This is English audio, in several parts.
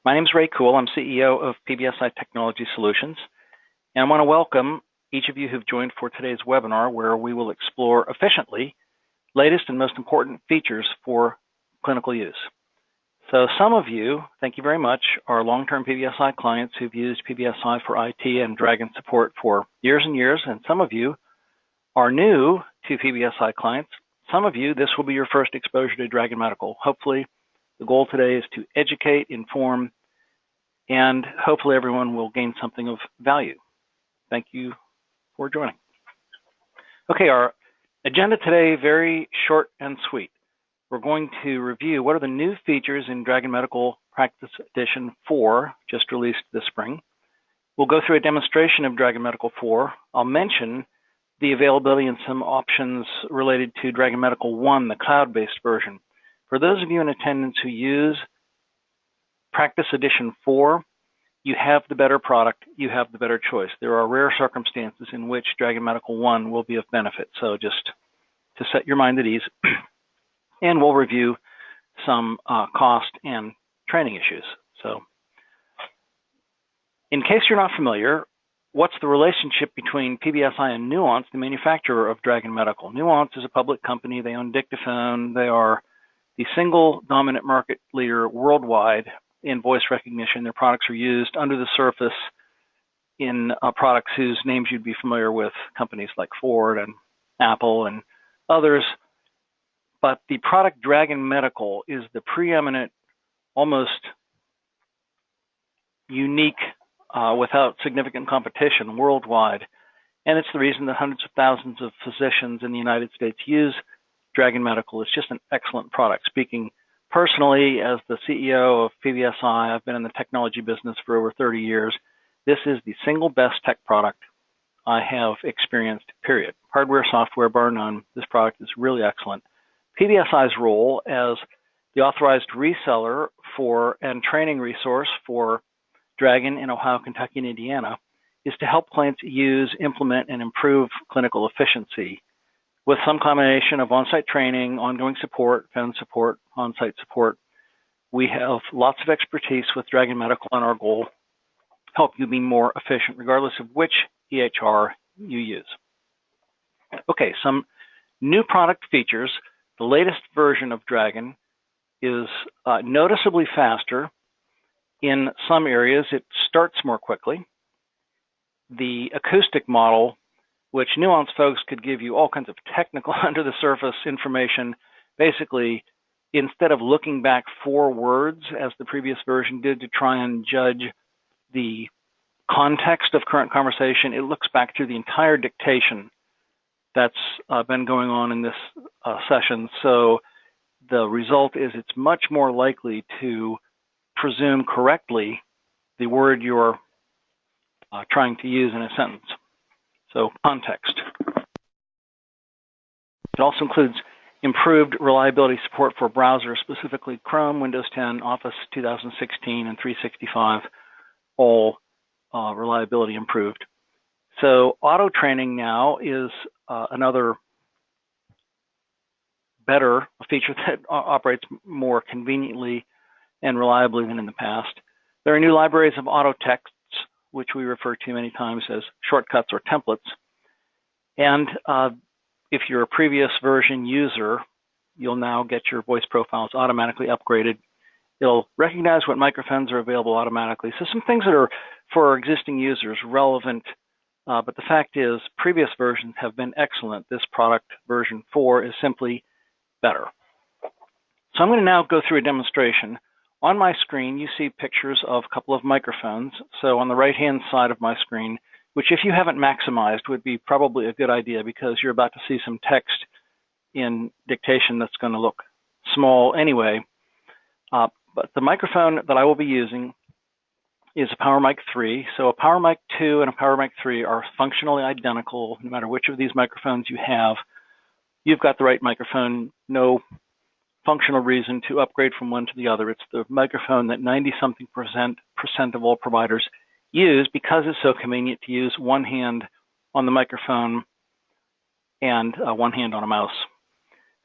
My name is Ray Cool. I'm CEO of PBSI Technology Solutions, and I want to welcome each of you who've joined for today's webinar, where we will explore efficiently latest and most important features for clinical use. So some of you, thank you very much, are long-term PBSI clients who've used PBSI for IT and Dragon support for years and years, and some of you are new to PBSI clients. Some of you, this will be your first exposure to Dragon Medical. Hopefully, the goal today is to educate, inform, and hopefully everyone will gain something of value. Thank you for joining. Okay, our agenda today, very short and sweet. We're going to review what are the new features in Dragon Medical Practice Edition 4, just released this spring. We'll go through a demonstration of Dragon Medical 4. I'll mention the availability and some options related to Dragon Medical 1, the cloud-based version. For those of you in attendance who use Practice Edition 4, you have the better product, you have the better choice. There are rare circumstances in which Dragon Medical 1 will be of benefit, so just to set your mind at ease. And we'll review some cost and training issues. So, in case you're not familiar, what's the relationship between PBSI and Nuance, the manufacturer of Dragon Medical? Nuance is a public company. They own Dictation. They are the single dominant market leader worldwide in voice recognition. Their products are used under the surface in products whose names you'd be familiar with, companies like Ford and Apple and others. But the product Dragon Medical is the preeminent, almost unique, without significant competition worldwide. And it's the reason that hundreds of thousands of physicians in the United States use Dragon Medical. It's just an excellent product. Speaking personally, as the CEO of PBSI, I've been in the technology business for over 30 years. This is the single best tech product I have experienced, period. Hardware, software, bar none. This product is really excellent. PBSI's role as the authorized reseller for and training resource for Dragon in Ohio, Kentucky, and Indiana is to help clients use, implement, and improve clinical efficiency with some combination of on-site training, ongoing support, phone support, on-site support. We have lots of expertise with Dragon Medical, and our goal, help you be more efficient regardless of which EHR you use. Okay, some new product features. The latest version of Dragon is noticeably faster. In some areas, it starts more quickly. The acoustic model, which Nuance folks could give you all kinds of technical under-the-surface information, basically, instead of looking back 4 words, as the previous version did, to try and judge the context of current conversation, it looks back through the entire dictation that's been going on in this session. So the result is it's much more likely to presume correctly the word you're trying to use in a sentence. So context. It also includes improved reliability support for browsers, specifically Chrome, Windows 10, Office 2016, and 365, all reliability improved. So auto training now is another better feature that operates more conveniently and reliably than in the past. There are new libraries of auto texts, which we refer to many times as shortcuts or templates. And if you're a previous version user, you'll now get your voice profiles automatically upgraded. It'll recognize what microphones are available automatically. So some things that are, for existing users, relevant. But the fact is, previous versions have been excellent. This product, version 4, is simply better. So I'm going to now go through a demonstration. On my screen, you see pictures of a couple of microphones. So on the right-hand side of my screen, which if you haven't maximized would be probably a good idea because you're about to see some text in dictation that's going to look small anyway. But the microphone that I will be using is a PowerMic 3. So a PowerMic 2 and a PowerMic 3 are functionally identical. No matter which of these microphones you have, you've got the right microphone. No functional reason to upgrade from one to the other. It's the microphone that 90-something percent of all providers use because it's so convenient to use one hand on the microphone and one hand on a mouse.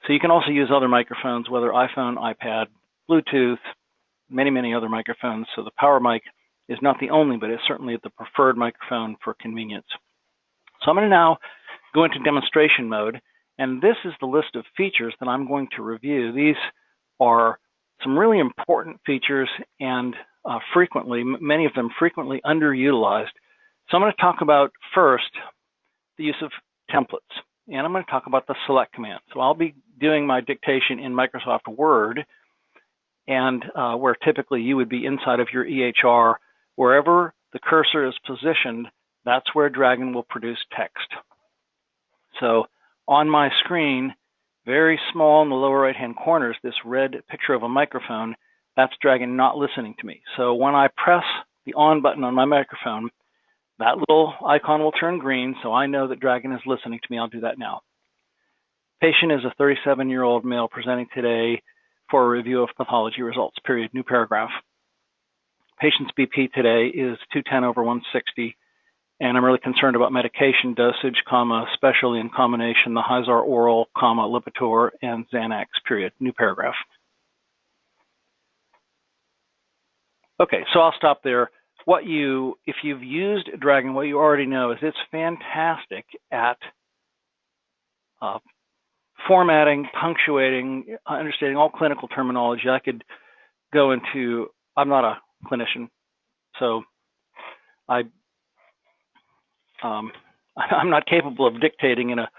So you can also use other microphones, whether iPhone, iPad, Bluetooth, many, many other microphones. So the power mic is not the only, but it's certainly the preferred microphone for convenience. So I'm going to now go into demonstration mode, and this is the list of features that I'm going to review. These are some really important features and many of them frequently underutilized. So I'm going to talk about first the use of templates, and I'm going to talk about the select command. So I'll be doing my dictation in Microsoft Word, and where typically you would be inside of your EHR, wherever the cursor is positioned, that's where Dragon will produce text. So on my screen, very small in the lower right-hand corner is this red picture of a microphone. That's Dragon not listening to me. So when I press the on button on my microphone, that little icon will turn green, so I know that Dragon is listening to me. I'll do that now. Patient is a 37-year-old male presenting today for a review of pathology results, period, new paragraph. Patient's BP today is 210/160, and I'm really concerned about medication dosage, especially in combination the Hyzar oral, Lipitor, and Xanax, period, new paragraph. Okay, so I'll stop there. If you've used Dragon, what you already know is it's fantastic at formatting, punctuating, understanding all clinical terminology. I could go into, I'm not a clinician, so I'm not capable of dictating in a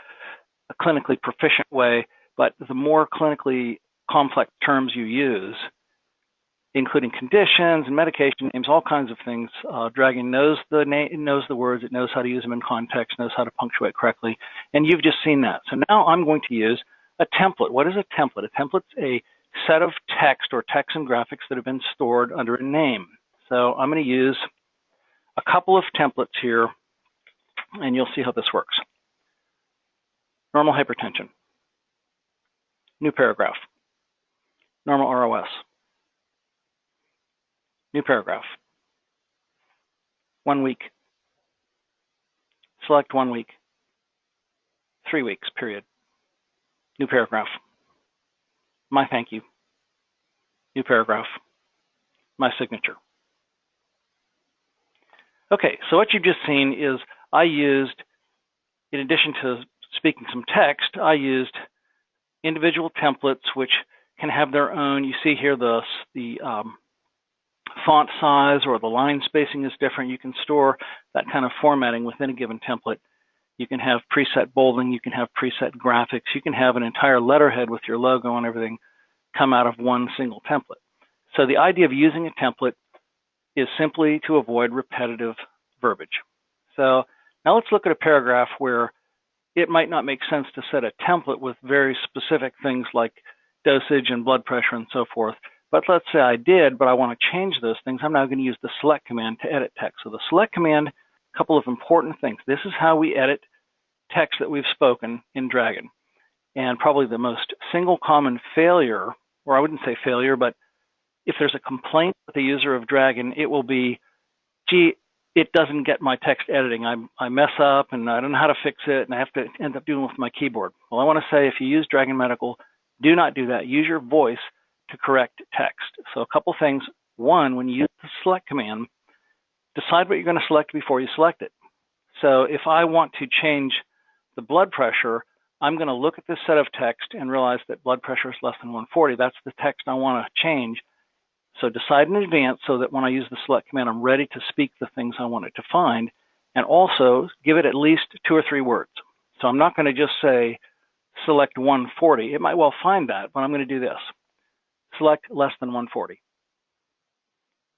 clinically proficient way, but the more clinically complex terms you use, including conditions and medication names, all kinds of things, Dragon knows the words, it knows how to use them in context, knows how to punctuate correctly, and you've just seen that. So now I'm going to use a template. What is a template? A template's a set of text or text and graphics that have been stored under a name. So I'm going to use a couple of templates here, and you'll see how this works. Normal hypertension, new paragraph. Normal ROS, new paragraph. 1 week. Select 1 week. 3 weeks, period. New paragraph. My thank you. New paragraph. My signature. Okay, so what you've just seen is I used, in addition to speaking some text, I used individual templates which can have their own. You see here the font size or the line spacing is different. You can store that kind of formatting within a given template. You can have preset bolding. You can have preset graphics. You can have an entire letterhead with your logo and everything come out of one single template. So the idea of using a template is simply to avoid repetitive verbiage. So now let's look at a paragraph where it might not make sense to set a template with very specific things like dosage and blood pressure and so forth. But let's say I did, but I want to change those things. I'm now going to use the select command to edit text. So the select command, a couple of important things. This is how we edit text that we've spoken in Dragon. And probably the most single common failure, or I wouldn't say failure, but if there's a complaint with the user of Dragon, it will be, gee, it doesn't get my text editing. I mess up and I don't know how to fix it, and I have to end up doing it with my keyboard. Well, I want to say if you use Dragon Medical, do not do that. Use your voice to correct text. So a couple things. One, when you use the select command, decide what you're going to select before you select it. So if I want to change the blood pressure, I'm going to look at this set of text and realize that blood pressure is less than 140. That's the text I want to change. So decide in advance so that when I use the select command, I'm ready to speak the things I want it to find, and also give it at least 2 or 3 words. So I'm not going to just say select 140. It might well find that, but I'm going to do this. Select less than 140,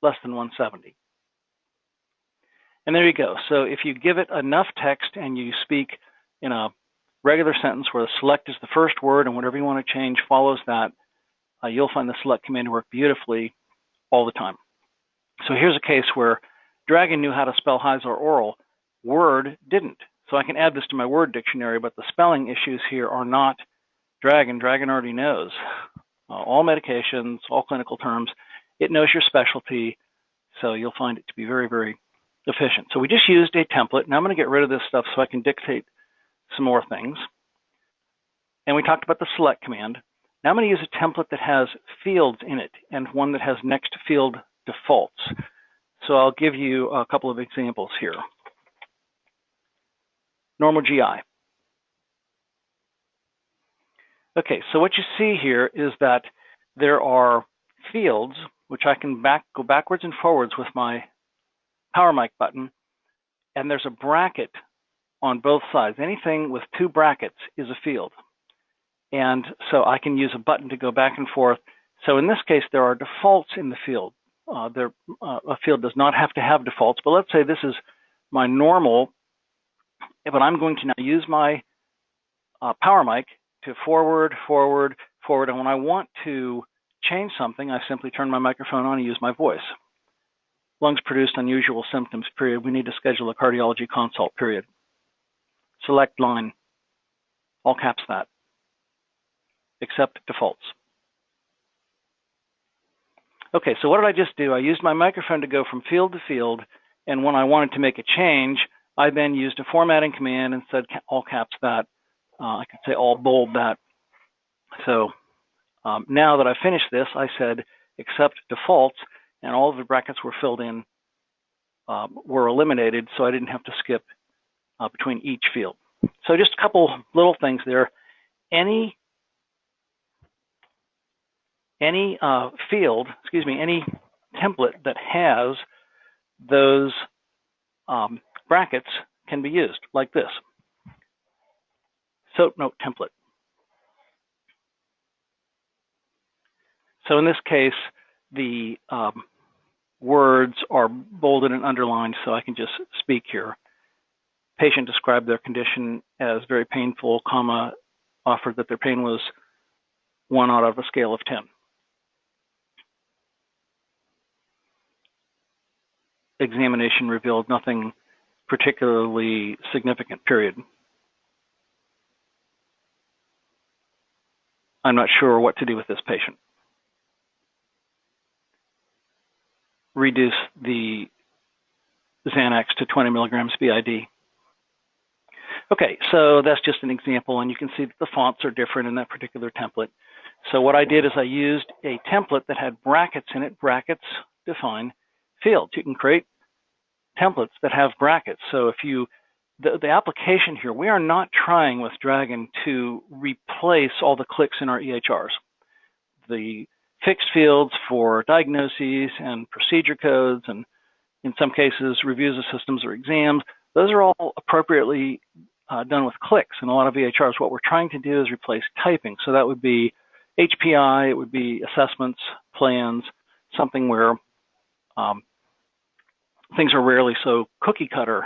less than 170. And there you go. So if you give it enough text and you speak in a regular sentence where the select is the first word and whatever you want to change follows that, you'll find the select command to work beautifully all the time. So here's a case where Dragon knew how to spell Hyzar oral, Word didn't. So I can add this to my word dictionary, but the spelling issues here are not Dragon. Dragon already knows all medications, all clinical terms. It knows your specialty, so you'll find it to be very, very efficient. So we just used a template. Now I'm going to get rid of this stuff so I can dictate some more things. And we talked about the select command. Now I'm going to use a template that has fields in it and one that has next field defaults. So I'll give you a couple of examples here. Normal GI. Okay, so what you see here is that there are fields, which I can go backwards and forwards with my power mic button, and there's a bracket on both sides. Anything with two brackets is a field. And so I can use a button to go back and forth. So in this case, there are defaults in the field. A field does not have to have defaults, but let's say this is my normal, but I'm going to now use my power mic to forward, forward, forward. And when I want to change something, I simply turn my microphone on and use my voice. Lungs produced unusual symptoms, period. We need to schedule a cardiology consult, period. Select line, all caps that. Accept defaults. Okay, so what did I just do? I used my microphone to go from field to field, and when I wanted to make a change, I then used a formatting command and said all caps that. I could say all bold that. So now that I finished this, I said accept defaults, and all of the brackets were filled in, were eliminated, so I didn't have to skip between each field. So just a couple little things there. Any field, any template that has those brackets can be used like this. So note template. So in this case, the words are bolded and underlined, so I can just speak here. Patient described their condition as very painful, comma, offered that their pain was 1 out of a scale of 10. Examination revealed nothing particularly significant, period. I'm not sure what to do with this patient. Reduce the Xanax to 20 milligrams BID. Okay, so that's just an example, and you can see that the fonts are different in that particular template. So what I did is I used a template that had brackets in it. Brackets define fields. You can create templates that have brackets. So if the application here, we are not trying with Dragon to replace all the clicks in our EHRs. The fixed fields for diagnoses and procedure codes, and in some cases, reviews of systems or exams, those are all appropriately done with clicks. In a lot of EHRs, what we're trying to do is replace typing. So that would be HPI, it would be assessments, plans, something where things are rarely so cookie cutter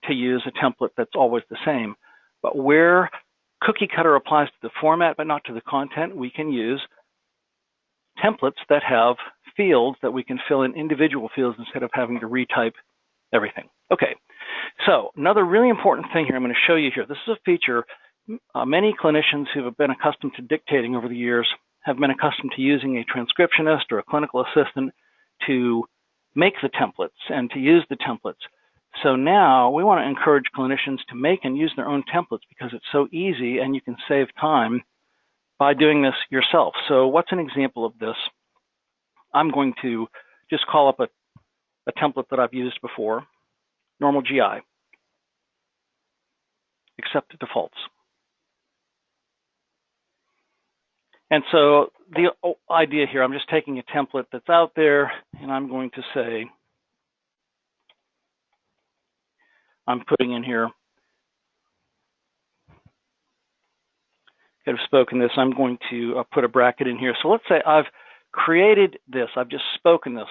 to use a template that's always the same. But where cookie cutter applies to the format but not to the content, we can use templates that have fields that we can fill in individual fields instead of having to retype everything. Okay, so another really important thing here I'm going to show you here. This is a feature many clinicians who have been accustomed to dictating over the years have been accustomed to using a transcriptionist or a clinical assistant to make the templates and to use the templates. So now we want to encourage clinicians to make and use their own templates because it's so easy and you can save time by doing this yourself. So what's an example of this? I'm going to just call up a template that I've used before, normal GI, accept defaults. And so the idea here, I'm just taking a template that's out there and I'm going to say, I'm putting in here, could have spoken this, I'm going to put a bracket in here. So let's say I've created this, I've just spoken this,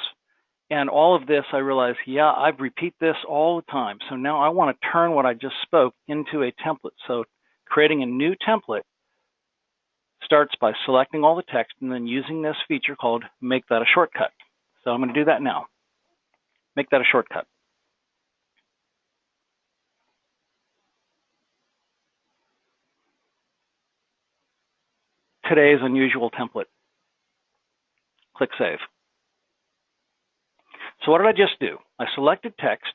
and all of this I realize, yeah, I repeat this all the time. So now I want to turn what I just spoke into a template. So creating a new template starts by selecting all the text and then using this feature called make that a shortcut. So I'm going to do that now. Make that a shortcut. Today's unusual template. Click Save. So what did I just do? I selected text.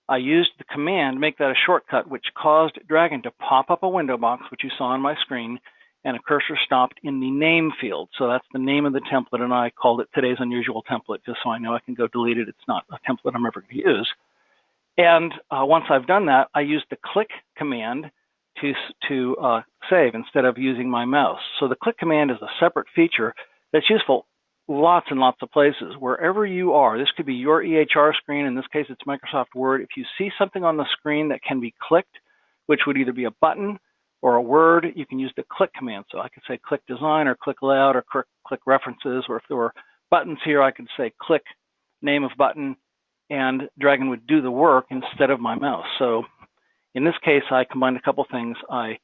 I used the command make that a shortcut, which caused Dragon to pop up a window box, which you saw on my screen, and a cursor stopped in the name field. So that's the name of the template, and I called it Today's Unusual Template, just so I know I can go delete it. It's not a template I'm ever going to use. And once I've done that, I use the click command to save instead of using my mouse. So the click command is a separate feature that's useful lots and lots of places. Wherever you are, this could be your EHR screen. In this case, it's Microsoft Word. If you see something on the screen that can be clicked, which would either be a button or a word, you can use the click command. So I could say click design or click layout or click references, or if there were buttons here, I could say click name of button, and Dragon would do the work instead of my mouse. So in this case, I combined a couple things. I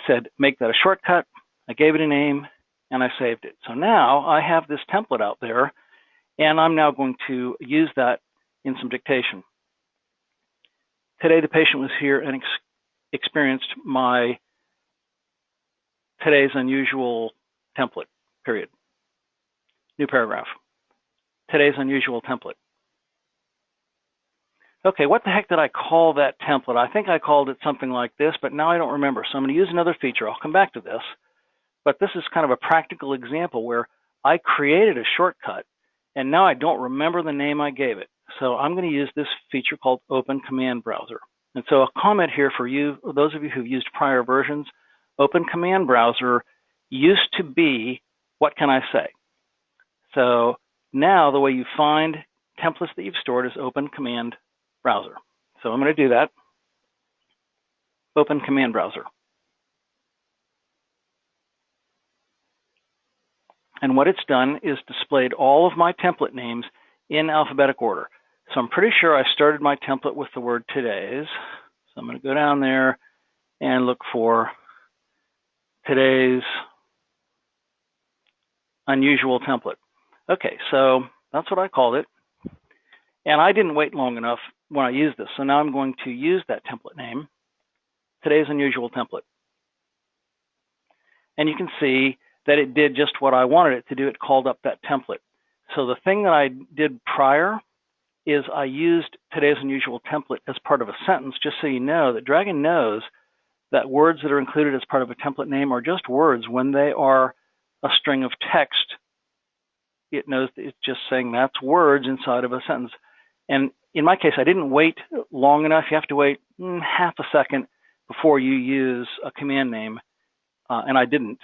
said, make that a shortcut. I gave it a name, and I saved it. So now I have this template out there, and I'm now going to use that in some dictation. Today, the patient was here and experienced my Today's Unusual Template, period. New paragraph. Today's Unusual Template. Okay, what the heck did I call that template? I think I called it something like this, but now I don't remember. So I'm going to use another feature. I'll come back to this. But this is kind of a practical example where I created a shortcut, and now I don't remember the name I gave it. So I'm going to use this feature called Open Command Browser. And so a comment here for you, those of you who've used prior versions, Open Command Browser used to be, what can I say? So now the way you find templates that you've stored is Open Command Browser. So I'm going to do that. Open Command Browser. And what it's done is displayed all of my template names in alphabetic order. So I'm pretty sure I started my template with the word today's. So I'm going to go down there and look for Today's Unusual Template. Okay, so that's what I called it. And I didn't wait long enough when I used this. So now I'm going to use that template name, Today's Unusual Template. And you can see that it did just what I wanted it to do. It called up that template. So the thing that I did prior is I used Today's Unusual Template as part of a sentence, just so you know that Dragon knows that words that are included as part of a template name are just words. When they are a string of text, it knows that it's just saying that's words inside of a sentence. And in my case, I didn't wait long enough. You have to wait half a second before you use a command name, and I didn't.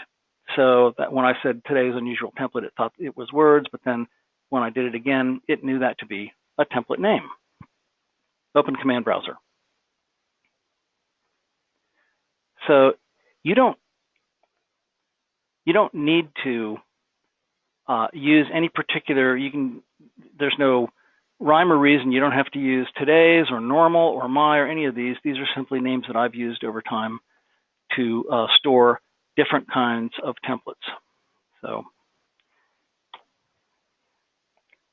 So that when I said Today's Unusual Template, it thought it was words, but then when I did it again, it knew that to be a template name. Open Command Browser. So you don't need to use any particular, there's no rhyme or reason. You don't have to use today's or normal or my or any of these. These are simply names that I've used over time to store different kinds of templates. So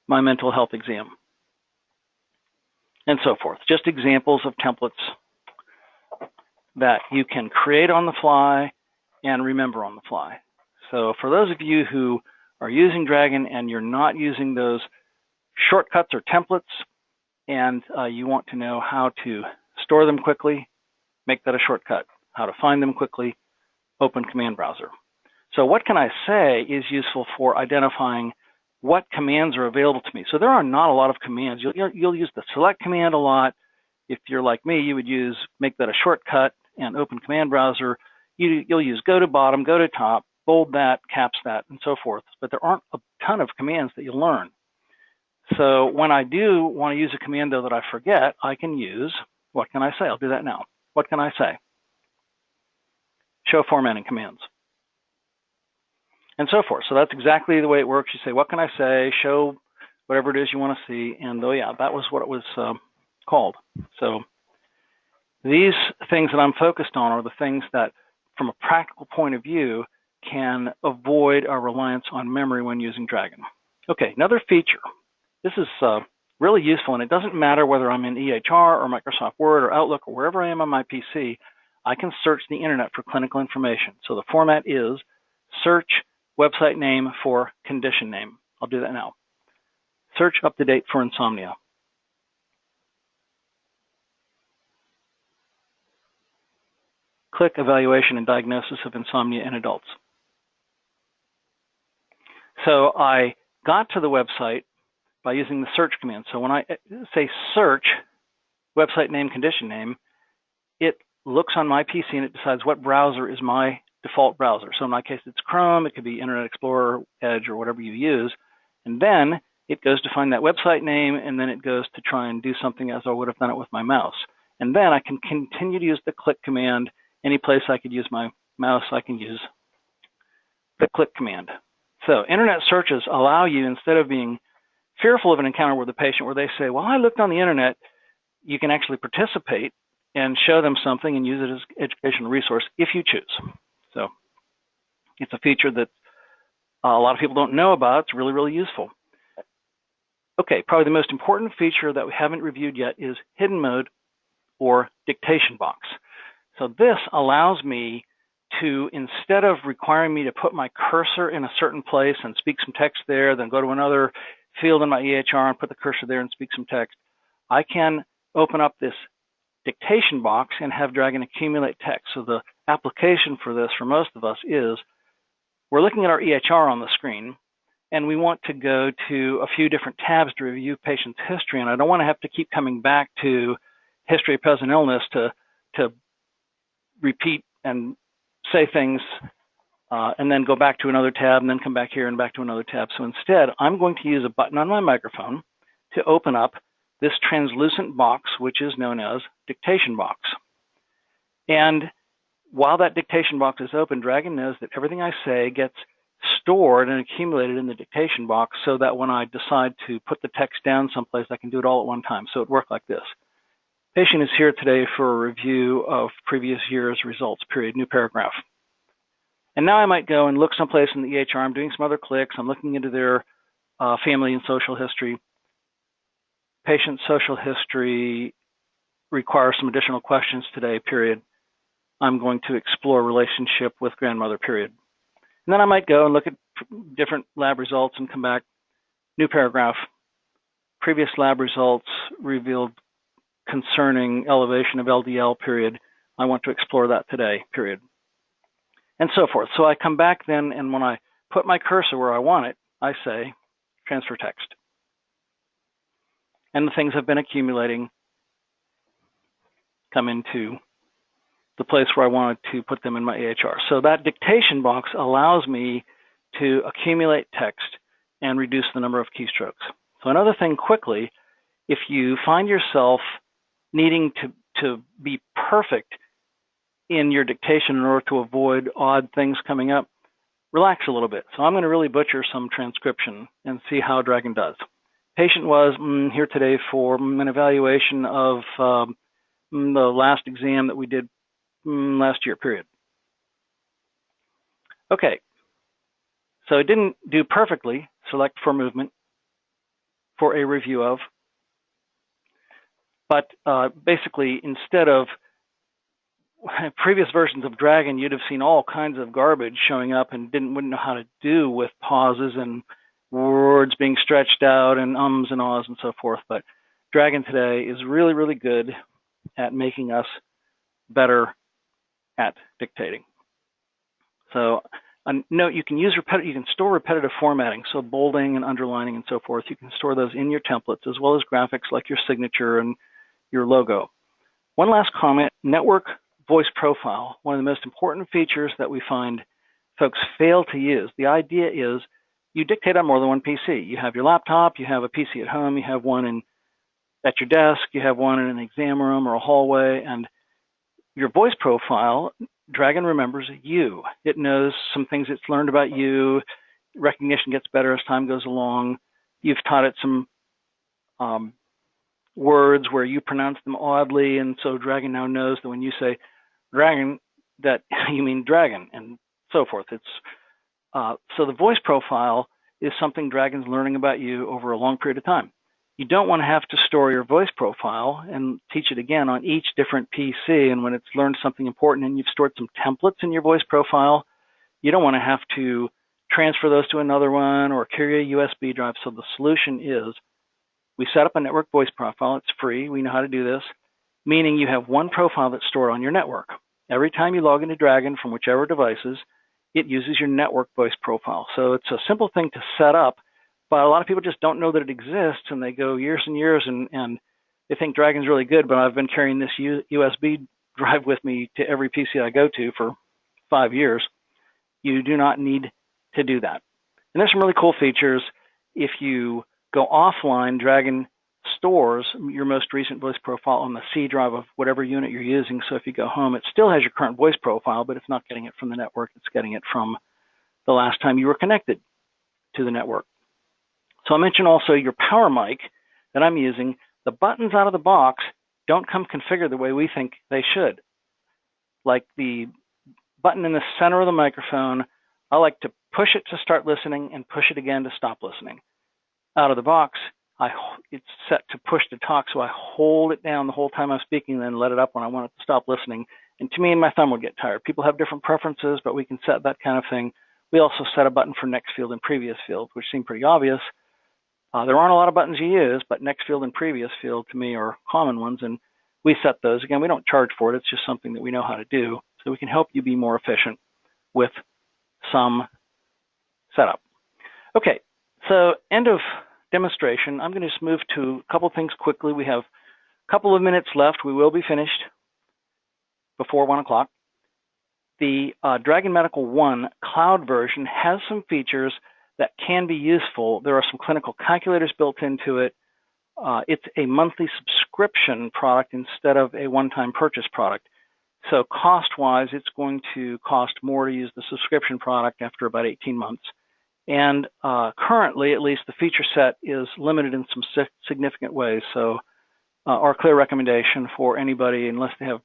my mental health exam and so forth. Just examples of templates that you can create on the fly and remember on the fly. So for those of you who are using Dragon and you're not using those shortcuts or templates, and you want to know how to store them quickly, make that a shortcut. How to find them quickly, Open Command Browser. So what can I say is useful for identifying what commands are available to me. So there are not a lot of commands. You'll use the select command a lot. If you're like me, you would make that a shortcut and Open Command Browser. You'll use go to bottom, go to top, bold that, caps that, and so forth. But there aren't a ton of commands that you'll learn. So when I do want to use a command, though, that I forget, I can use, what can I say? I'll do that now. What can I say? Show formatting commands. And so forth. So that's exactly the way it works. You say, what can I say? Show whatever it is you want to see. And oh yeah, that was what it was called. So these things that I'm focused on are the things that, from a practical point of view, can avoid our reliance on memory when using Dragon. Okay, another feature. This is really useful, and it doesn't matter whether I'm in EHR or Microsoft Word or Outlook or wherever I am on my PC, I can search the internet for clinical information. So the format is search website name for condition name. I'll do that now. Search UpToDate for insomnia. click evaluation and diagnosis of insomnia in adults. So I got to the website by using the search command. So when I say search, website name, condition name, it looks on my PC and it decides what browser is my default browser. So in my case, it's Chrome. It could be Internet Explorer, Edge, or whatever you use. And then it goes to find that website name, and then it goes to try and do something as I would have done it with my mouse. And then I can continue to use the click command. Any place I could use my mouse, I can use the click command. So internet searches allow you, instead of being fearful of an encounter with a patient where they say, well, I looked on the internet, you can actually participate and show them something and use it as an educational resource if you choose. So it's a feature that a lot of people don't know about. It's really, really useful. Okay, probably the most important feature that we haven't reviewed yet is hidden mode or dictation box. So this allows me to, instead of requiring me to put my cursor in a certain place and speak some text there, then go to another field in my EHR and put the cursor there and speak some text, I can open up this dictation box and have Dragon accumulate text. So the application for this for most of us is we're looking at our EHR on the screen and we want to go to a few different tabs to review patient's history, and I don't want to have to keep coming back to history of present illness to repeat and say things and then go back to another tab and then come back here and back to another tab. So instead, I'm going to use a button on my microphone to open up this translucent box, which is known as Dictation Box. And while that Dictation Box is open, Dragon knows that everything I say gets stored and accumulated in the Dictation Box so that when I decide to put the text down someplace, I can do it all at one time. So it worked like this. Patient is here today for a review of previous year's results, period, new paragraph. And now I might go and look someplace in the EHR. I'm doing some other clicks. I'm looking into their family and social history. Patient social history requires some additional questions today, period. I'm going to explore relationship with grandmother, period. And then I might go and look at different lab results and come back, new paragraph. Previous lab results revealed concerning elevation of LDL, period. I want to explore that today, period. And so forth. So I come back then, and when I put my cursor where I want it, I say transfer text. And the things have been accumulating come into the place where I wanted to put them in my AHR. So that dictation box allows me to accumulate text and reduce the number of keystrokes. So another thing quickly, if you find yourself needing to be perfect in your dictation in order to avoid odd things coming up, relax a little bit. So I'm going to really butcher some transcription and see how Dragon does. Patient was here today for an evaluation of the last exam that we did last year, period. Okay, so it didn't do perfectly. Select for movement for a review of. But basically, instead of previous versions of Dragon, you'd have seen all kinds of garbage showing up and wouldn't know how to do with pauses and words being stretched out and ums and ahs and so forth. But Dragon today is really, really good at making us better at dictating. So note, you can use you can store repetitive formatting, so bolding and underlining and so forth. You can store those in your templates as well as graphics like your signature and your logo. One last comment, network voice profile, one of the most important features that we find folks fail to use. The idea is you dictate on more than one PC. You have your laptop, you have a PC at home, you have one at your desk, you have one in an exam room or a hallway, and your voice profile, Dragon remembers you. It knows some things it's learned about you. Recognition gets better as time goes along. You've taught it some words where you pronounce them oddly, and so Dragon now knows that when you say dragon, that you mean dragon, and so forth. So the voice profile is something Dragon's learning about you over a long period of time. You don't want to have to store your voice profile and teach it again on each different PC, and when it's learned something important and you've stored some templates in your voice profile, you don't want to have to transfer those to another one or carry a USB drive. So the solution is we set up a network voice profile. It's free. We know how to do this, meaning you have one profile that's stored on your network. Every time you log into Dragon from whichever devices, it uses your network voice profile. So it's a simple thing to set up, but a lot of people just don't know that it exists, and they go years and years, and they think Dragon's really good, but I've been carrying this USB drive with me to every PC I go to for 5 years. You do not need to do that. And there's some really cool features. If you go offline, Dragon stores your most recent voice profile on the C drive of whatever unit you're using. So if you go home, it still has your current voice profile, but it's not getting it from the network. It's getting it from the last time you were connected to the network. So I mentioned also your power mic that I'm using. The buttons out of the box don't come configured the way we think they should. Like the button in the center of the microphone, I like to push it to start listening and push it again to stop listening. Out of the box, it's set to push to talk, so I hold it down the whole time I'm speaking, then let it up when I want it to stop listening. And to me, my thumb would get tired. People have different preferences, but we can set that kind of thing. We also set a button for next field and previous field, which seem pretty obvious. There aren't a lot of buttons you use, but next field and previous field to me are common ones, and we set those. Again, we don't charge for it. It's just something that we know how to do, so we can help you be more efficient with some setup. Okay, so end of demonstration. I'm going to just move to a couple things quickly. We have a couple of minutes left. We will be finished before 1 o'clock. The Dragon Medical 1 cloud version has some features that can be useful. There are some clinical calculators built into it. It's a monthly subscription product instead of a one-time purchase product. So cost-wise, it's going to cost more to use the subscription product after about 18 months. And currently, at least, the feature set is limited in some significant ways. So our clear recommendation for anybody, unless they have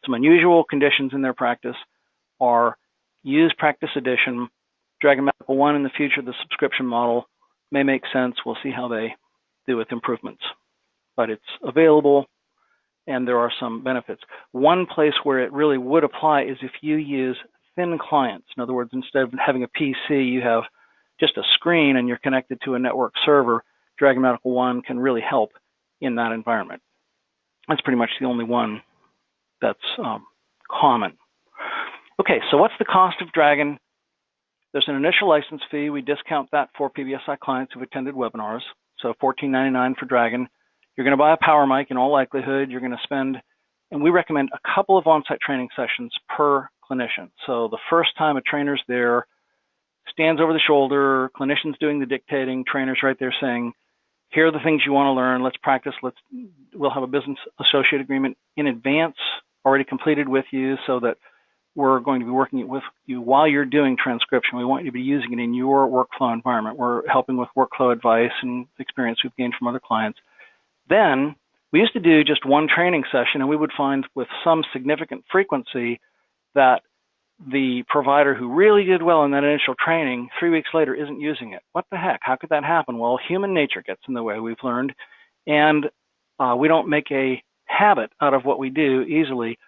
some unusual conditions in their practice, are use Practice Edition. Dragon Medical 1 in the future, the subscription model may make sense. We'll see how they do with improvements. But it's available, and there are some benefits. One place where it really would apply is if you use thin clients. In other words, instead of having a PC, you have just a screen and you're connected to a network server. Dragon Medical 1 can really help in that environment. That's pretty much the only one that's common. Okay, so what's the cost of Dragon? There's an initial license fee. We discount that for PBSI clients who've attended webinars. So $14.99 for Dragon. You're going to buy a power mic in all likelihood. You're going to spend, and we recommend a couple of on-site training sessions per clinician. So the first time a trainer's there, stands over the shoulder, clinician's doing the dictating, trainer's right there saying, here are the things you want to learn, let's practice, we'll have a business associate agreement in advance already completed with you so that we're going to be working with you while you're doing transcription. We want you to be using it in your workflow environment. We're helping with workflow advice and experience we've gained from other clients. Then we used to do just one training session, and we would find with some significant frequency that the provider who really did well in that initial training 3 weeks later isn't using it. What the heck? How could that happen? Well, human nature gets in the way, we've learned, and we don't make a habit out of what we do easily.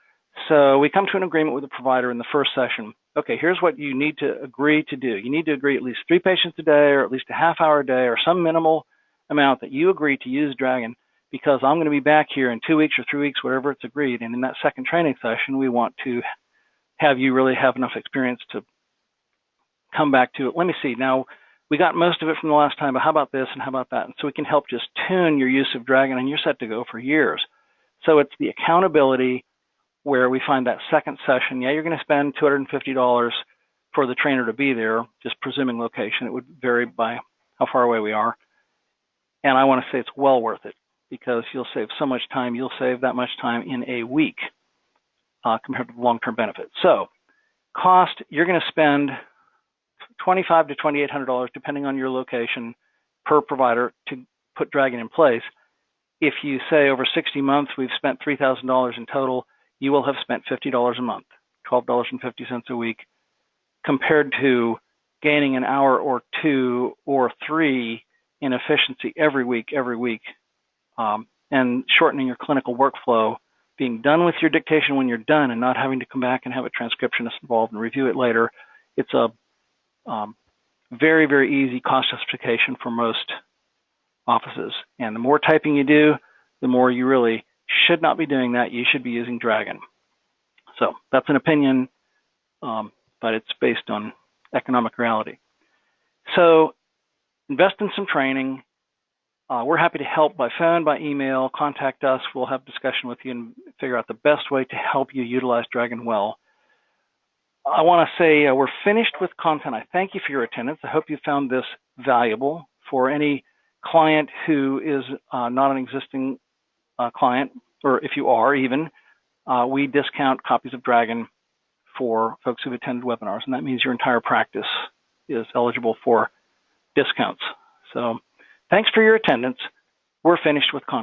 So we come to an agreement with the provider in the first session. Okay, here's what you need to agree to do. You need to agree at least 3 patients a day or at least a half hour a day or some minimal amount that you agree to use Dragon, because I'm going to be back here in 2 weeks or 3 weeks, whatever it's agreed. And in that second training session, we want to have you really have enough experience to come back to it. Let me see. Now, we got most of it from the last time, but how about this and how about that? And so we can help just tune your use of Dragon, and you're set to go for years. So it's the accountability where we find that second session. Yeah, you're going to spend $250 for the trainer to be there, just presuming location. It would vary by how far away we are. And I want to say it's well worth it because you'll save so much time. You'll save that much time in a week compared to the long-term benefit. So cost, you're going to spend $2,500 to $2,800 depending on your location per provider to put Dragon in place. If you say over 60 months we've spent $3,000 in total, you will have spent $50 a month, $12.50 a week, compared to gaining an hour or 2 or 3 in efficiency every week, and shortening your clinical workflow, being done with your dictation when you're done and not having to come back and have a transcriptionist involved and review it later. It's a very, very easy cost justification for most offices. And the more typing you do, the more you really should not be doing that. You should be using Dragon. So that's an opinion, but it's based on economic reality. So invest in some training. We're happy to help by phone, by email. Contact us. We'll have discussion with you and figure out the best way to help you utilize Dragon well. I want to say we're finished with content. I thank you for your attendance. I hope you found this valuable. For any client who is not an existing client, or if you are even, we discount copies of Dragon for folks who've attended webinars, and that means your entire practice is eligible for discounts. So thanks for your attendance. We're finished with content.